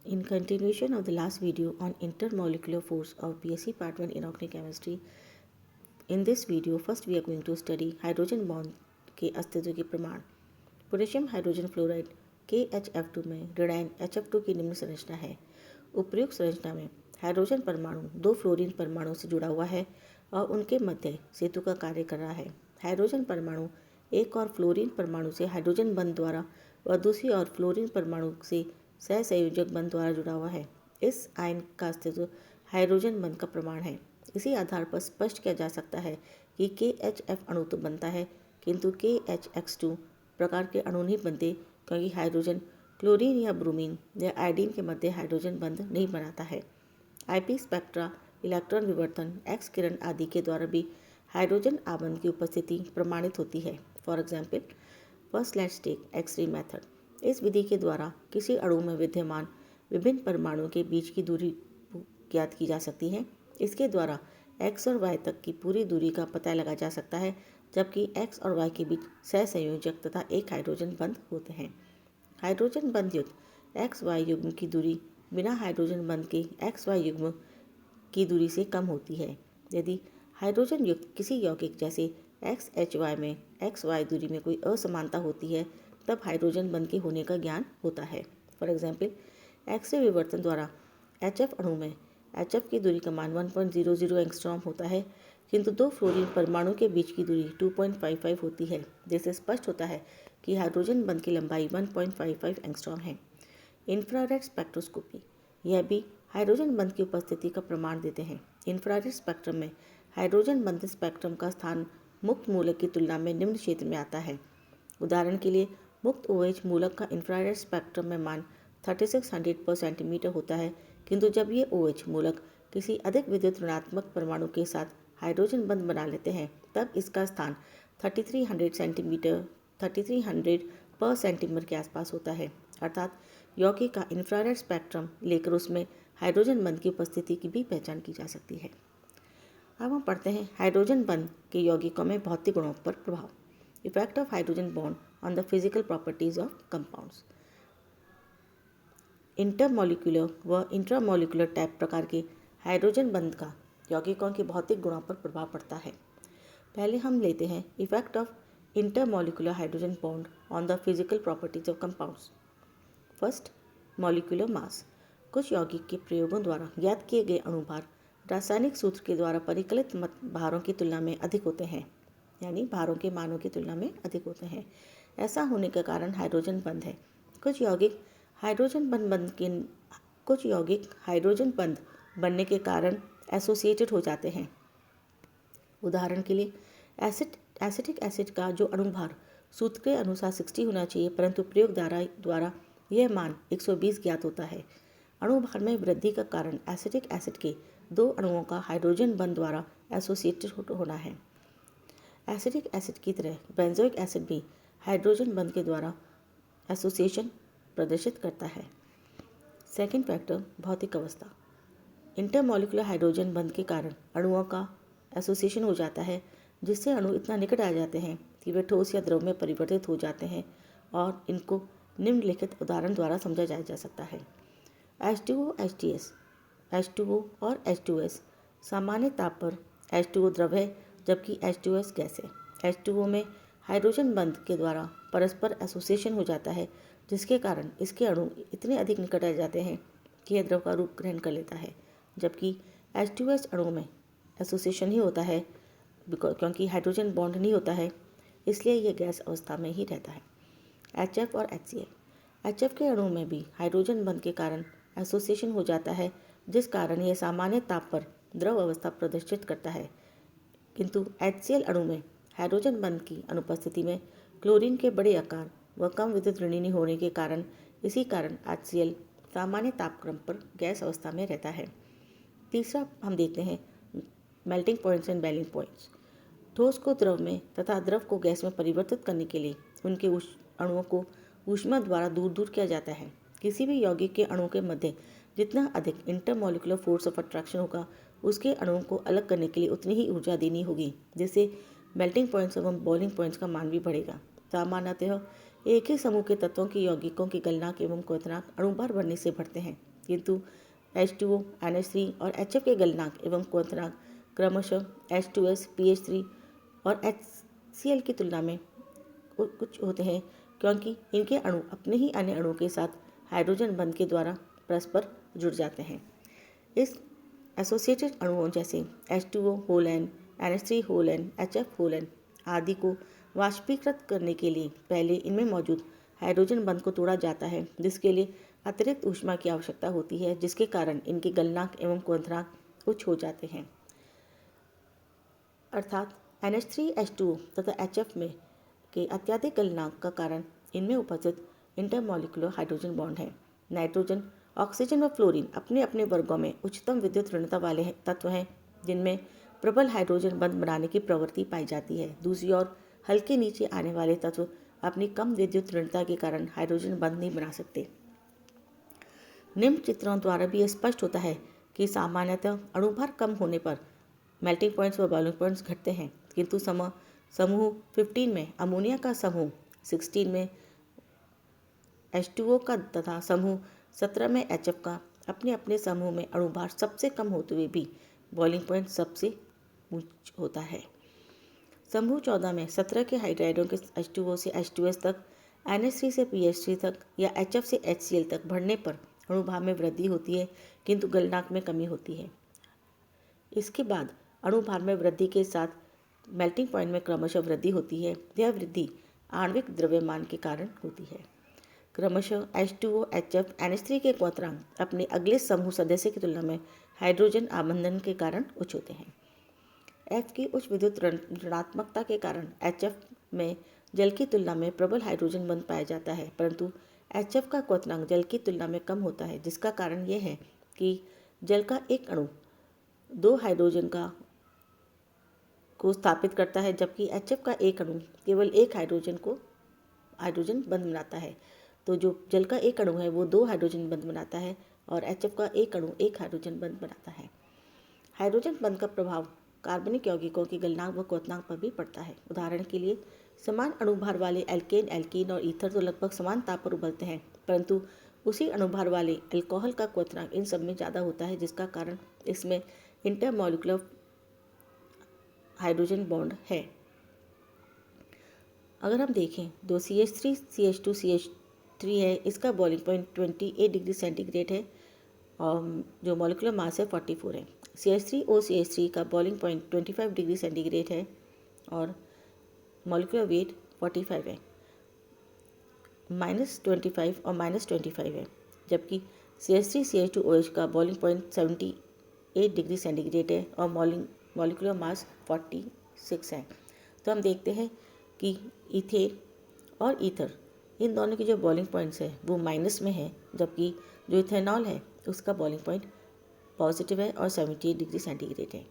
In continuation of the last video on intermolecular force of BSc Part 1 Inorganic Chemistry, in this video first we are going to study hydrogen bond के अस्तित्व के प्रमाण। Potassium hydrogen fluoride KHF2 में ऋणायन HF2 की निम्न संरचना है। उपयुक्त संरचना में हाइड्रोजन परमाणु दो फ्लोरीन परमाणु से जुड़ा हुआ है और उनके मध्य सेतु का कार्य कर रहा है। हाइड्रोजन परमाणु एक और फ्लोरीन परमाणु से हाइड्रोजन बंध द्वारा और दूसरी और फ्लोरीन परमाणु से सहसंयोजक बंध द्वारा जुड़ा हुआ है। इस आयन का अस्तित्व हाइड्रोजन बंध का प्रमाण है। इसी आधार पर स्पष्ट किया जा सकता है कि KHF अणु तो बनता है किंतु KHX2 प्रकार के अणु नहीं बनते, क्योंकि हाइड्रोजन क्लोरीन या ब्रोमीन या आयोडीन के मध्य हाइड्रोजन बंध नहीं बनाता है। IP स्पेक्ट्रा, इलेक्ट्रॉन विवर्तन, एक्स किरण आदि के द्वारा भी हाइड्रोजन आबंध की उपस्थिति प्रमाणित होती है। For example first let's take X ray method. इस विधि के द्वारा किसी अणु में विद्यमान विभिन्न परमाणुओं के बीच की दूरी ज्ञात की जा सकती है। इसके द्वारा x और y तक की पूरी दूरी का पता लगाया जा सकता है, जबकि x और y के बीच सहसंयोजक तथा एक हाइड्रोजन बंध होते हैं। हाइड्रोजन बंध युक्त XY युग्म की दूरी बिना हाइड्रोजन बंध के XY युग्म की दूरी से कम होती है। यदि हाइड्रोजन युक्त किसी यौगिक जैसे XHY में XY दूरी में कोई असमानता होती है, तब हाइड्रोजन बंध के होने का ज्ञान होता है। फॉर एग्जाम्पल एक्स-रे विवर्तन द्वारा HF अणु में HF की दूरी का मान 1.00 एंगस्ट्रॉम होता है, किंतु दो फ्लोरीन परमाणु के बीच की दूरी 2.55 होती है, जिससे स्पष्ट होता है कि हाइड्रोजन बंध की लंबाई 1.55 एंगस्ट्रॉम है। इंफ्रारेड स्पेक्ट्रोस्कोपी, यह भी हाइड्रोजन बंध की उपस्थिति का प्रमाण देते हैं। इंफ्रारेड स्पेक्ट्रम में हाइड्रोजन बंध स्पेक्ट्रम का स्थान मुक्त मूलक की तुलना में निम्न क्षेत्र में आता है। उदाहरण के लिए मुक्त OH मूलक का इंफ्रारेड स्पेक्ट्रम में मान 3600 पर सेंटीमीटर होता है, किंतु जब ये OH मूलक किसी अधिक विद्युत ऋणात्मक परमाणु के साथ हाइड्रोजन बंध बना लेते हैं, तब इसका स्थान 3300 पर सेंटीमीटर के आसपास होता है। अर्थात यौगिक का इंफ्रारेड स्पेक्ट्रम लेकर उसमें हाइड्रोजन बंध की उपस्थिति की भी पहचान की जा सकती है। अब हम पढ़ते हैं हाइड्रोजन बंध के यौगिकों में भौतिक गुणों पर प्रभाव। Effect of hydrogen bond on the physical properties of compounds. Intermolecular व इंट्रामॉलिक्यूलर टाइप प्रकार के हाइड्रोजन बंध का यौगिकों के भौतिक गुणों पर प्रभाव पड़ता है। पहले हम लेते हैं effect of intermolecular hydrogen bond on the physical properties of compounds. First, molecular mass. कुछ यौगिक के प्रयोगों द्वारा ज्ञात किए गए अणुभार रासायनिक सूत्र के द्वारा परिकलित भारों की तुलना में अधिक होते हैं, यानी भारों के मानों की तुलना में अधिक होते हैं। ऐसा होने के कारण हाइड्रोजन बंध है। कुछ यौगिक हाइड्रोजन बंध बनने के कारण एसोसिएटेड हो जाते हैं। उदाहरण के लिए एसिटिक एसिड का जो अणुभार सूत्र के अनुसार 60 होना चाहिए, परंतु प्रयोग द्वारा यह मान 120 ज्ञात होता है। अणुभार में वृद्धि का कारण एसिटिक एसिड के दो अणुओं का हाइड्रोजन बंध द्वारा एसोसिएटेड होना है। एसिटिक एसिड की तरह बेंजोइक एसिड भी हाइड्रोजन बंध के द्वारा एसोसिएशन प्रदर्शित करता है। सेकेंड फैक्टर, भौतिक अवस्था। इंटरमॉलिक्यूलर हाइड्रोजन बंध के कारण अणुओं का एसोसिएशन हो जाता है, जिससे अणु इतना निकट आ जाते हैं कि वे ठोस या द्रव में परिवर्तित हो जाते हैं, और इनको निम्नलिखित उदाहरण द्वारा समझा जा सकता है। H2O HTS, H2O और H2S सामान्य ताप पर H2O द्रव है, जबकि H2S गैस है। H2O में हाइड्रोजन बंध के द्वारा परस्पर एसोसिएशन हो जाता है, जिसके कारण इसके अणु इतने अधिक निकट आ जाते हैं कि यह द्रव का रूप ग्रहण कर लेता है, जबकि H2S अणु में एसोसिएशन ही होता है, क्योंकि हाइड्रोजन बॉन्ड नहीं होता है, इसलिए यह गैस अवस्था में ही रहता है। HF और HCl, HF के अणु में भी हाइड्रोजन बंध के कारण एसोसिएशन हो जाता है, जिस कारण यह सामान्य ताप पर द्रव अवस्था प्रदर्शित करता है, किंतु HCl अणु में हाइड्रोजन बंध की अनुपस्थिति में क्लोरीन के बड़े आकार व कम विद्युत ऋणायन होने के कारण HCl सामान्य तापक्रम पर गैस अवस्था में रहता है। तीसरा हम देखते हैं melting points and boiling points. ठोस को द्रव में तथा द्रव को गैस में परिवर्तित करने के लिए उनके अणुओं को ऊष्मा द्वारा दूर किया जाता है। किसी भी यौगिक के अणु के मध्य जितना अधिक इंटरमॉलिक्यूलर फोर्स ऑफ अट्रैक्शन होगा, उसके अणुओं को अलग करने के लिए उतनी ही ऊर्जा देनी होगी, जिससे मेल्टिंग पॉइंट्स एवं बॉइलिंग पॉइंट्स का मान भी बढ़ेगा। सामान्यतः एक ही समूह के तत्वों की यौगिकों की गलनांक एवं क्वथनांक अणुभार बढ़ने से बढ़ते हैं। किंतु H2O, NH3 और HF के गलनांक एवं क्वथनांक क्रमशः H2S, PH3 और HCl की तुलना में कुछ होते हैं, क्योंकि इनके अणु अपने ही अन्य अणुओं के साथ हाइड्रोजन बंध के द्वारा परस्पर जुड़ जाते हैं। इस एसोसिएटेड अणुओं जैसे H2O whole N, NH3 whole N, HF whole N आदि को वाष्पीकृत करने के लिए पहले इनमें मौजूद हाइड्रोजन बंध को तोड़ा जाता है, जिसके लिए अतिरिक्त ऊष्मा की आवश्यकता होती है, जिसके कारण इनके गलनांक एवं क्वथनांक उच्च हो जाते हैं। अर्थात NH3H2O तथा HF में के अत्यधिक गलनांक का कारण इनमें उपस्थित इंटरमॉलिक्यूलर हाइड्रोजन बॉन्ड है। नाइट्रोजन, ऑक्सीजन व फ्लोरीन अपने अपने वर्गों में उच्चतम विद्युत ऋणता वाले तत्व हैं, जिनमें प्रबल हाइड्रोजन बंध बनाने की प्रवृत्ति पाई जाती है। दूसरी ओर हल्के नीचे आने वाले तत्व अपनी कम विद्युत ऋणता के कारण हाइड्रोजन बंध नहीं बना सकते। निम्न चित्रों द्वारा भी स्पष्ट होता है कि सामान्यतः अणुभार कम होने पर मेल्टिंग पॉइंट्स व बॉइलिंग पॉइंट्स घटते हैं, किंतु समूह 15 में अमोनिया का, समूह 16 में H2O का तथा समूह 17 में HF का अपने अपने समूह में अणुभार सबसे कम होते हुए भी बॉइलिंग पॉइंट सबसे ऊंच होता है। समूह 14 में 17 के हाइड्राइडों के H2O से H2S तक, NH3 से PH3 तक या HF से HCl तक बढ़ने पर अणुभार में वृद्धि होती है, किंतु गलनांक में कमी होती है। इसके बाद अणुभार में वृद्धि के साथ मेल्टिंग पॉइंट में क्रमशः वृद्धि होती है। यह वृद्धि आणविक द्रव्यमान के कारण होती है। क्रमशः H2O, HF, NH3 के क्वथनांक अपने अगले समूह सदस्य की तुलना में हाइड्रोजन आबंधन के कारण उच्च होते हैं। F की उच्च विद्युत ऋणात्मकता के कारण HF में जल की तुलना में प्रबल हाइड्रोजन बंध पाया जाता है, परंतु HF का क्वथनांक जल की तुलना में कम होता है, जिसका कारण यह है कि जल का एक अणु 2 हाइड्रोजन को स्थापित करता है, जबकि HF का एक अणु केवल एक हाइड्रोजन बंध बनाता है। तो जो जल का एक अणु है वो 2 हाइड्रोजन बंध बनाता है और HF का एक अणु एक हाइड्रोजन बंध बनाता है। हाइड्रोजन बंध का प्रभाव कार्बनिक यौगिकों के गलनांक व क्वथनांक पर भी पड़ता है। उदाहरण के लिए समान अणुभार वाले एल्केन, एल्कीन और ईथर तो लगभग समान ताप पर उबलते हैं, परंतु उसी अणुभार वाले अल्कोहल का क्वथनांक इन सब में ज़्यादा होता है, जिसका कारण इसमें इंटरमॉलिक्यूलर हाइड्रोजन बॉन्ड है। अगर हम देखें तो CH3CH2CH3 है, इसका बॉइलिंग पॉइंट 28 डिग्री सेंटीग्रेड है और जो मॉलिक्यूलर मास है 44 है। CH3OCH3 का बॉइलिंग पॉइंट 25 डिग्री सेंटीग्रेड है और मॉलिक्यूलर वेट 45 है, -25 और -25 है, जबकि CH3CH2OH का बॉइलिंग पॉइंट 78 डिग्री सेंटीग्रेड है और मॉलिक्यूलर मास 46 है। तो हम देखते हैं कि इथेन और ईथर इन दोनों के जो बॉइलिंग पॉइंट्स है वो माइनस में है, जबकि जो इथेनॉल है उसका बॉइलिंग पॉइंट पॉजिटिव है और 78 डिग्री सेंटीग्रेड है।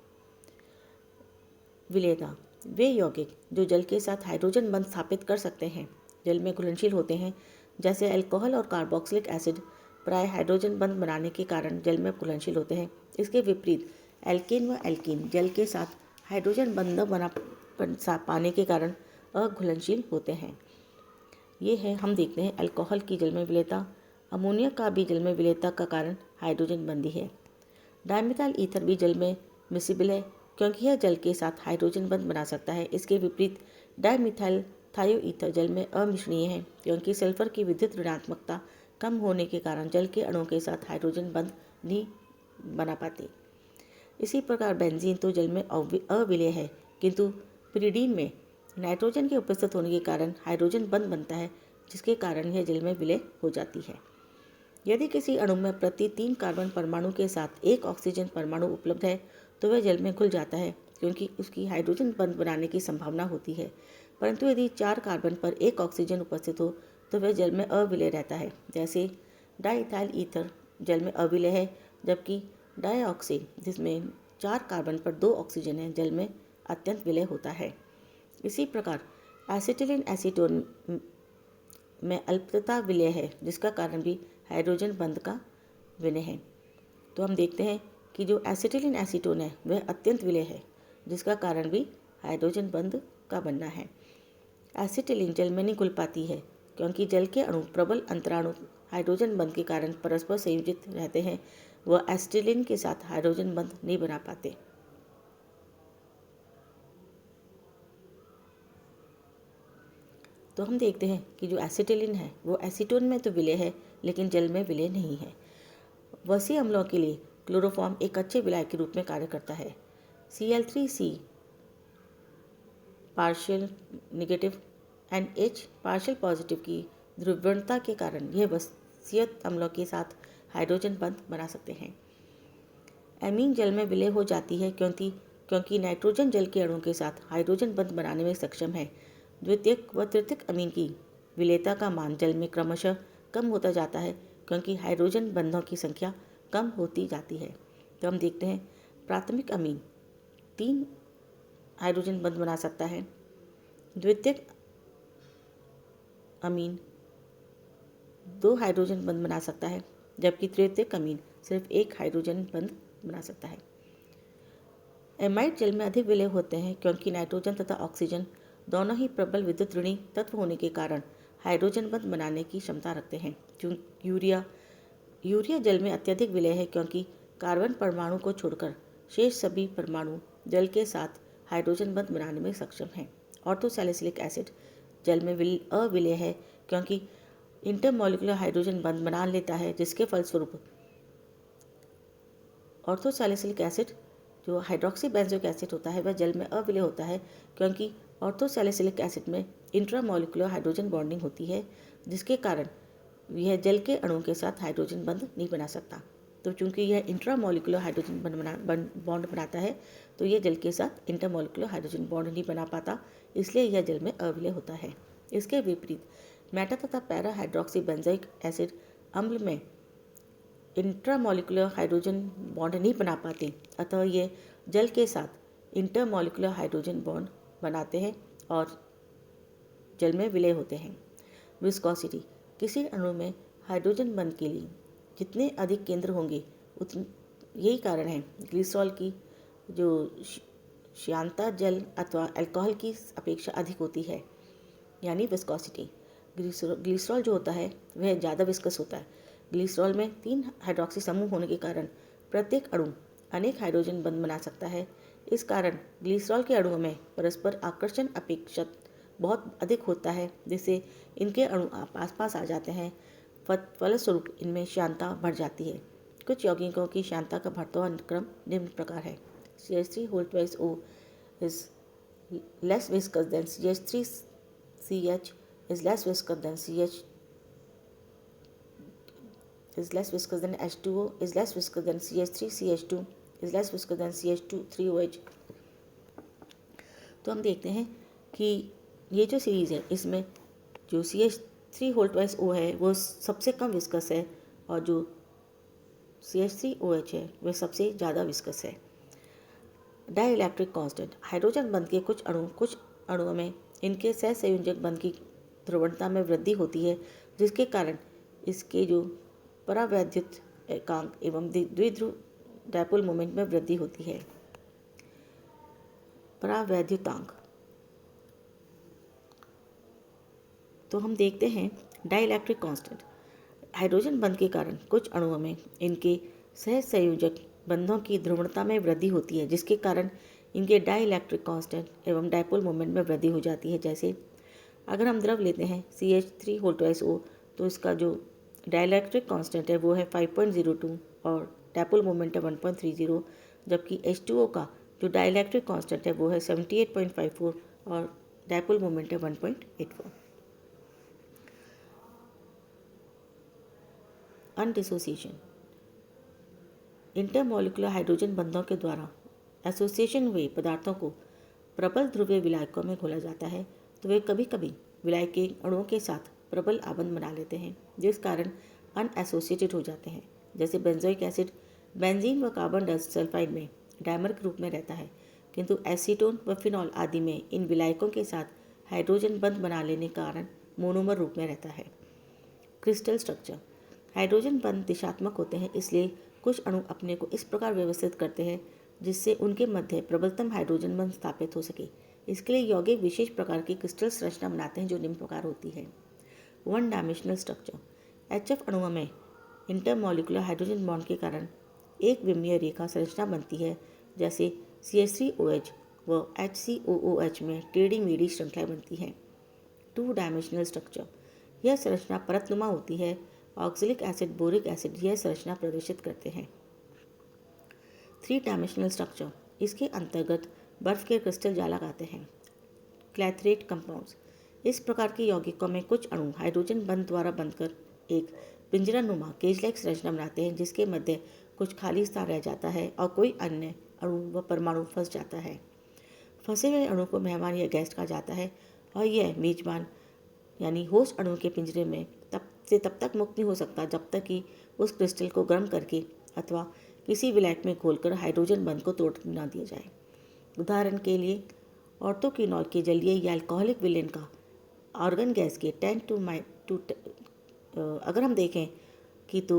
विलेयता, वे यौगिक जो जल के साथ हाइड्रोजन बंध स्थापित कर सकते हैं, जल में घुलनशील होते हैं, जैसे अल्कोहल और कार्बोक्सिलिक एसिड प्राय हाइड्रोजन बंध बनाने के कारण जल में घुलनशील होते हैं। इसके विपरीत एल्केन व एल्कीन जल के साथ हाइड्रोजन बंध न बना पाने के कारण अघुलनशील होते हैं। ये है, हम देखते हैं अल्कोहल की जल में विलेयता। अमोनिया का भी जल में विलेयता का कारण हाइड्रोजन बंधी है। डायमिथाइल ईथर भी जल में मिसिबल है, क्योंकि यह जल के साथ हाइड्रोजन बंध बना सकता है। इसके विपरीत डायमिथाइल थायोईथर जल में अमिश्रणीय है, क्योंकि सल्फर की विद्युत ऋणात्मकता कम होने के कारण जल के अणुओं के साथ हाइड्रोजन बंध नहीं बना पाते। इसी प्रकार बेंजीन तो जल में अविलेय है, किंतु पिरीडीन में नाइट्रोजन के उपस्थित होने के कारण हाइड्रोजन बंध बनता है, जिसके कारण यह जल में विलय हो जाती है। यदि किसी अणु में प्रति 3 कार्बन परमाणु के साथ एक ऑक्सीजन परमाणु उपलब्ध है तो वह जल में घुल जाता है, क्योंकि उसकी हाइड्रोजन बंध बनाने की संभावना होती है। परंतु यदि 4 कार्बन पर एक ऑक्सीजन उपस्थित हो तो वह जल में अविलय रहता है। जैसे डाइथाइल ईथर जल में अविलय है, जबकि डाइऑक्सी जिसमें 4 कार्बन पर 2 ऑक्सीजन है जल में अत्यंत विलय होता है। इसी प्रकार एसिटिलीन एसीटोन में अल्पता विलय है, जिसका कारण भी हाइड्रोजन बंध का विलय है। तो हम देखते हैं कि जो एसिटिलीन एसीटोन है वह अत्यंत विलय है, जिसका कारण भी हाइड्रोजन बंध का बनना है। एसिटिलीन जल में नहीं घुल पाती है, क्योंकि जल के अणु प्रबल अंतराणु हाइड्रोजन बंध के कारण परस्पर संयोजित रहते हैं वह एसिटिलीन के साथ हाइड्रोजन बंध नहीं बना पाते। तो हम देखते हैं कि जो एसिटिलीन है वो एसीटोन में तो विलय है लेकिन जल में विलय नहीं है। वसी अम्लों के लिए क्लोरोफॉर्म एक अच्छे विलाय के रूप में कार्य करता है। Cl3C partial negative and H partial positive की ध्रुवीयता के कारण यह वसीयत अम्लों के साथ हाइड्रोजन बंध बना सकते हैं। एमीन जल में विलय हो जाती है क्योंकि नाइट्रोजन जल के अणुओं के साथ हाइड्रोजन बंध बनाने में सक्षम है। द्वितीयक व तृतीयक अमीन की विलेयता का मान जल में क्रमशः कम होता जाता है क्योंकि हाइड्रोजन बंधों की संख्या कम होती जाती है। तो हम देखते हैं प्राथमिक अमीन 3 हाइड्रोजन बंध बना सकता है, द्वितीयक अमीन 2 हाइड्रोजन बंध बना सकता है, जबकि तृतीयक अमीन सिर्फ 1 हाइड्रोजन बंध बना सकता है। एमाइड जल में अधिक विलय होते हैं क्योंकि नाइट्रोजन तथा ऑक्सीजन दोनों ही प्रबल विद्युत ऋणी तत्व होने के कारण हाइड्रोजन बंध बनाने की क्षमता रखते हैं। यूरिया जल में अत्यधिक विलय है क्योंकि कार्बन परमाणु को छोड़कर शेष सभी परमाणु जल के साथ हाइड्रोजन बंध बनाने में सक्षम हैं। ऑर्थोसैलिसिलिक एसिड जल में अविलय है क्योंकि इंटरमॉलिक्यूलर हाइड्रोजन बंध बना लेता है, जिसके फलस्वरूप ऑर्थोसैलिसिलिक एसिड जो हाइड्रोक्सी बेंजोइक एसिड होता है वह जल में अविलय होता है क्योंकि ऑर्थोसैलिसिलिक एसिड में इंट्रामॉलिक्यूलर हाइड्रोजन बॉन्डिंग होती है, जिसके कारण यह जल के अणुओं के साथ हाइड्रोजन बंध नहीं बना सकता। तो चूंकि यह इंट्रामॉलिक्यूलर हाइड्रोजन बॉन्ड बनाता है तो यह जल के साथ इंटरमॉलिक्यूलर हाइड्रोजन बॉन्ड नहीं बना पाता, इसलिए यह जल में अविलय होता है। इसके विपरीत मेटा तथा पैरा हाइड्रोक्सी बेंजोइक एसिड अम्ल में इंट्रामॉलिक्यूलर हाइड्रोजन बॉन्ड नहीं बना पाते, अतः ये जल के साथ इंटरमॉलिक्यूलर हाइड्रोजन बॉन्ड बनाते हैं और जल में विलय होते हैं। विस्कोसिटी किसी अणु में हाइड्रोजन बंध के लिए जितने अधिक केंद्र होंगे यही कारण है ग्लिसरॉल की जो श्यानता जल अथवा अल्कोहल की अपेक्षा अधिक होती है, यानी विस्कोसिटी। ग्लिसरॉल जो होता है वह ज़्यादा विस्कस होता है। ग्लिसरॉल में 3 हाइड्रोक्सी समूह होने के कारण प्रत्येक अणु अनेक हाइड्रोजन बंध बना सकता है। इस कारण ग्लिसरॉल के अणुओं में परस्पर आकर्षण अपेक्षा बहुत अधिक होता है, जिससे इनके अणु आस पास आ जाते हैं। फलस्वरूप इनमें श्यानता बढ़ जाती है। कुछ यौगिकों की श्यानता का बढ़ता हुआ क्रम निम्न प्रकार है। CH3O is less viscous than CH3CH is less viscous than CH is less viscous than H2O is less viscous than CH3CH2 is less viscous than CH2-3OH। तो हम देखते हैं कि ये जो सीरीज़ है इसमें जो CH3O है वो सबसे कम विस्कस है और जो CH3OH है वह सबसे ज़्यादा विस्कस है। डाइइलेक्ट्रिक कांस्टेंट हाइड्रोजन बंध के कुछ अणुओं में इनके सहसंयोजक बंध की ध्रुवणता में वृद्धि होती है, जिसके कारण इसके जो परावैद्युत एकांक एवं द्विध्रुव डायपोल मोमेंट में वृद्धि होती है। परावैद्युतांक तो हम देखते हैं डाइइलेक्ट्रिक कांस्टेंट हाइड्रोजन बंध के कारण कुछ अणुओं में इनके सहसंयोजक बंधों की ध्रुवणता में वृद्धि होती है, जिसके कारण इनके डाइइलेक्ट्रिक कांस्टेंट एवं डायपोल मोमेंट में वृद्धि हो जाती है। जैसे अगर हम द्रव लेते हैं CH3O तो इसका जो डाइइलेक्ट्रिक कांस्टेंट है वो है 5.02 और डायपोल मोमेंट है 1.30, जबकि H2O का जो डाइइलेक्ट्रिक कांस्टेंट है वो है 78.54 और डायपोल मोमेंट है 1.84। अनडिसोसिएशन इंटरमॉलिक्यूलर हाइड्रोजन बंधों के द्वारा एसोसिएशन हुए पदार्थों को प्रबल ध्रुवीय विलायकों में घोला जाता है, तो वे कभी कभी विलायक के अणुओं के साथ प्रबल आबंध बना लेते हैं, जिस कारण अनएसोसिएटेड हो जाते हैं। जैसे बेंजोइक एसिड बेंजीन व कार्बन डाइसल्फाइड में डायमर के रूप में रहता है, किंतु एसीटोन व फिनॉल आदि में इन विलायकों के साथ हाइड्रोजन बंध बना लेने के कारण मोनोमर रूप में रहता है। क्रिस्टल स्ट्रक्चर हाइड्रोजन बंध दिशात्मक होते हैं, इसलिए कुछ अणु अपने को इस प्रकार व्यवस्थित करते हैं जिससे उनके मध्य प्रबलतम हाइड्रोजन बंध स्थापित हो सके। इसके लिए यौगिक विशेष प्रकार की क्रिस्टल संरचना बनाते हैं जो निम्न प्रकार होती है। 1 डायमेंशनल स्ट्रक्चर HF अणुओं में इंटरमॉलिक्यूलर हाइड्रोजन बॉन्ड के कारण एक विमीय रेखा संरचना बनती है, जैसे CH3OH व HCOOH में टेढ़ी मेढ़ी श्रृंखला बनती है। 2 डायमेंशनल स्ट्रक्चर, यह संरचना परतनुमा होती है। ऑक्जेलिक एसिड, बोरिक एसिड यह संरचना प्रदर्शित करते हैं। 3 डायमेंशनल स्ट्रक्चर, इसके अंतर्गत बर्फ के क्रिस्टल जालक आते हैं। क्लैथरेट कंपाउंड्स, इस प्रकार के यौगिकों में कुछ अणु हाइड्रोजन बंध द्वारा बंधकर एक पिंजरानुमा केज लाइक संरचना बनाते हैं, जिसके मध्य कुछ खाली स्थान रह जाता है और कोई अन्य अणु व परमाणु फंस जाता है। फंसे हुए अणु को मेहमान या गेस्ट कहा जाता है और यह मेजबान यानी होस्ट अणु के पिंजरे में तब तक मुक्त नहीं हो सकता जब तक कि उस क्रिस्टल को गर्म करके अथवा किसी विलायक में घोलकर हाइड्रोजन बंध को तोड़ न दिया जाए। उदाहरण के लिए ऑर्थोक्विनॉल के जलीय या अल्कोहलिक विलेन का ऑर्गन गैस के 10 to अगर हम देखें कि तो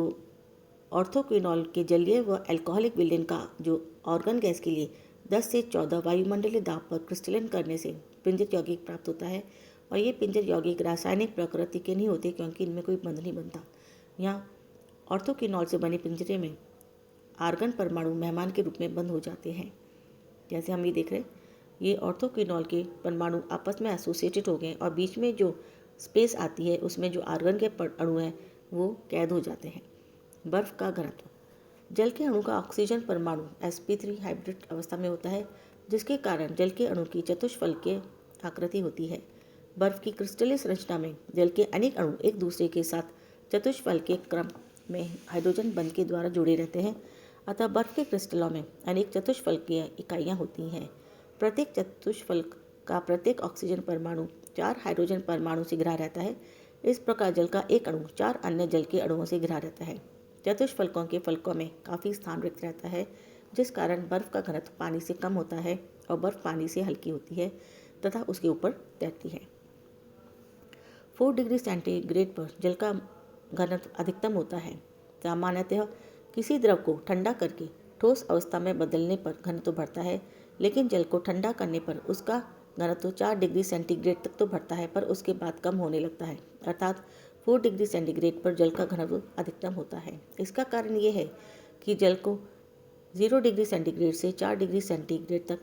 ऑर्थोक्विनॉल के जलीय व अल्कोहलिक विलेन का जो ऑर्गन गैस के लिए 10 से 14 वायुमंडलीय दाब पर क्रिस्टलन करने से पिंजर यौगिक प्राप्त होता है। और ये पिंजर यौगिक रासायनिक प्रकृति के नहीं होते, क्योंकि इनमें कोई बंध नहीं बनता। यहाँ ऑर्थोक्विनॉल से बने पिंजरे में आर्गन परमाणु मेहमान के रूप में बंद हो जाते हैं। जैसे हम ये देख रहे हैं, ये ऑर्थोक्विनॉल के परमाणु आपस में एसोसिएटेड हो गए और बीच में जो स्पेस आती है उसमें जो आर्गन के अणु हैं वो कैद हो जाते हैं। बर्फ का घनत्व, जल के अणु का ऑक्सीजन परमाणु sp3 हाइब्रिड अवस्था में होता है, जिसके कारण जल के अणु की चतुष्फलकीय आकृति होती है। बर्फ की क्रिस्टलीय संरचना में जल के अनेक अणु एक दूसरे के साथ चतुष्फलकीय क्रम में हाइड्रोजन बंध के द्वारा जुड़े रहते हैं। अतः बर्फ के क्रिस्टलों में अनेक चतुष्फलकीय इकाइयाँ होती हैं। प्रत्येक चतुष्फलक का प्रत्येक ऑक्सीजन परमाणु 4 हाइड्रोजन परमाणु से घिरा रहता है। इस प्रकार जल का एक अणु 4 अन्य जल के अणुओं से घिरा रहता है। चतुष्फलकों के फलकों में काफ़ी स्थान रिक्त रहता है, जिस कारण बर्फ का घनत्व पानी से कम होता है और बर्फ पानी से हल्की होती है तथा उसके ऊपर तैरती है। 4 डिग्री सेंटीग्रेड पर जल का घनत्व अधिकतम होता है। सामान्यतः किसी द्रव को ठंडा करके ठोस अवस्था में बदलने पर घनत्व बढ़ता है, लेकिन जल को ठंडा करने पर उसका घनत्व 4 डिग्री सेंटीग्रेड तक तो बढ़ता है, पर उसके बाद कम होने लगता है। अर्थात 4 डिग्री सेंटीग्रेड पर जल का घनत्व अधिकतम होता है। इसका कारण ये है कि जल को 0 डिग्री सेंटीग्रेड से 4 डिग्री सेंटीग्रेड तक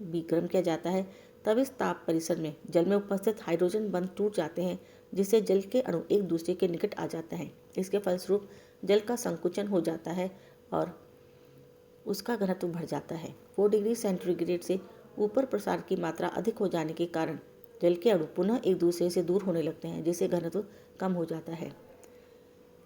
भी गर्म किया जाता है। तब इस ताप परिसर में जल में उपस्थित हाइड्रोजन बंध टूट जाते हैं, जिससे जल के अणु एक दूसरे के निकट आ जाते हैं। इसके फलस्वरूप जल का संकुचन हो जाता है और उसका घनत्व बढ़ जाता है। 4 डिग्री सेंटीग्रेड से ऊपर प्रसार की मात्रा अधिक हो जाने के कारण जल के अणु पुनः एक दूसरे से दूर होने लगते हैं, जिससे घनत्व कम हो जाता है।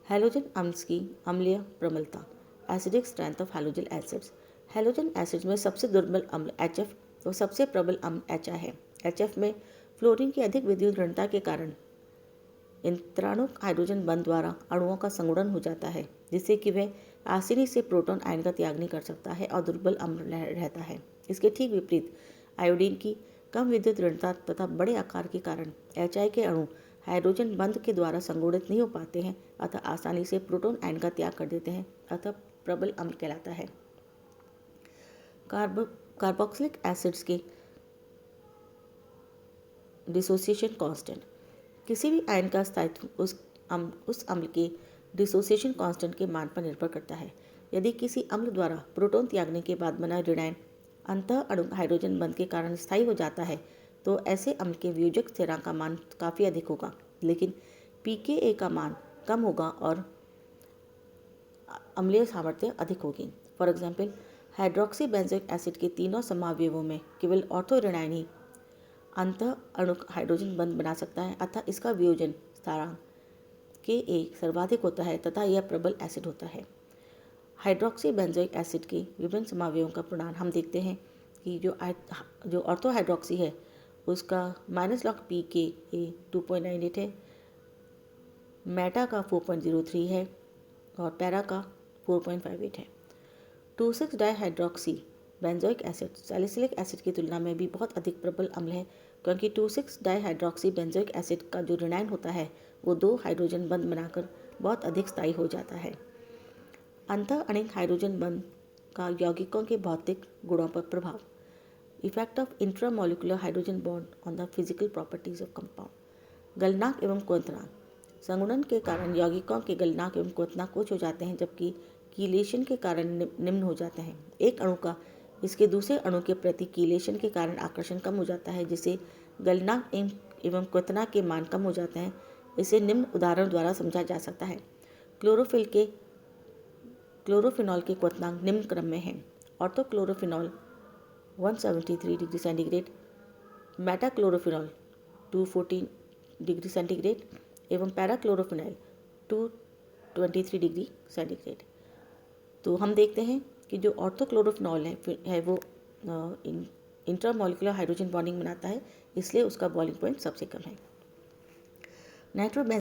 हैलोजन अम्ल की अम्लीय प्रबलता, acidic strength of halogen acids. Halogen acids में सबसे दुर्बल अम्ल HF तो सबसे प्रबल अम्ल HI है। HF में फ्लोरीन की अधिक विद्युत ऋणता के कारण इंत्राणुक हाइड्रोजन बंध द्वारा अणुओं का संगुणन हो जाता है, जिससे कि वह आसानी से प्रोटॉन आयन का त्याग नहीं कर सकता है और दुर्बल अम्ल रहता है। इसके ठीक विपरीत आयोडीन की कम विद्युत ऋणता तथा बड़े आकार के कारण HI के अणु हाइड्रोजन बंध के द्वारा संगुणित नहीं हो पाते हैं, अतः आसानी से प्रोटॉन आयन का त्याग कर देते हैं, अतः प्रबल अम्ल कहलाता है। कार्बोक्सिलिक एसिड्स के डिसोसिएशन कांस्टेंट, किसी भी आयन का स्थायित्व उस अम्ल के डिसोसिएशन कांस्टेंट के मान पर निर्भर करता है। यदि किसी अम्ल द्वारा प्रोटॉन त्यागने के बाद बना ऋणायन अंतः अणु हाइड्रोजन बंध के कारण स्थायी हो जाता है, तो ऐसे अम्ल के वियोजक स्थिरांक का मान काफ़ी अधिक होगा, लेकिन pKa का मान कम होगा और अम्लीय सामर्थ्य अधिक होगी। For example, hydroxy benzoic acid के तीनों समावयवों में केवल ऑर्थो ऋणायन ही अंतः अणु हाइड्रोजन बंध बना सकता है, अतः इसका वियोजन स्थिरांक Ka सर्वाधिक होता है तथा यह प्रबल एसिड होता है। हाइड्रोक्सी बेंजोइक एसिड के विभिन्न समावयवों का प्रमाण हम देखते हैं कि जो ऑर्थो हाइड्रोक्सी है उसका -log pKa 2.98 है, मेटा का 4.03 है और पैरा का 4.58 है। 2,6 dihydroxy benzoic acid salicylic acid की तुलना में भी बहुत अधिक प्रबल अम्ल है, क्योंकि 2,6 डाइहाइड्रोक्सी बेंजोइक एसिड का जो ऋणायन होता है वो 2 हाइड्रोजन बंध बनाकर बहुत अधिक स्थायी हो जाता है। अंतः अणिक हाइड्रोजन बंध का यौगिकों के भौतिक गुणों पर प्रभाव, effect of intramolecular hydrogen bond on the physical properties of compound. गलनांक एवं क्वथनांक, संगुणन के कारण यौगिकों के गलनांक एवं क्वथनांक उच्च हो जाते हैं, जबकि कीलेशन के कारण निम्न हो जाते हैं। एक अणु का इसके दूसरे अणु के प्रति कीलेशन के कारण आकर्षण कम हो जाता है, जिससे गलनांक एवं क्वथनांक के मान कम हो जाते हैं। इसे निम्न उदाहरण द्वारा समझा जा सकता है। क्लोरोफिनॉल के क्वथनांक निम्न क्रम में हैं। ऑर्थोक्लोरोफिनॉल 173 degree centigrade, metachlorophenol 214 degree centigrade एवं पैराक्लोरोफिनॉल 223 डिग्री सेंटीग्रेड। तो हम देखते हैं कि जो ऑर्थोक्लोरोफिनॉल है वो इंटरमॉलिक्यूलर हाइड्रोजन बॉन्डिंग बनाता है, इसलिए उसका बॉइलिंग पॉइंट सबसे कम है। नाइट्रोबेंजीन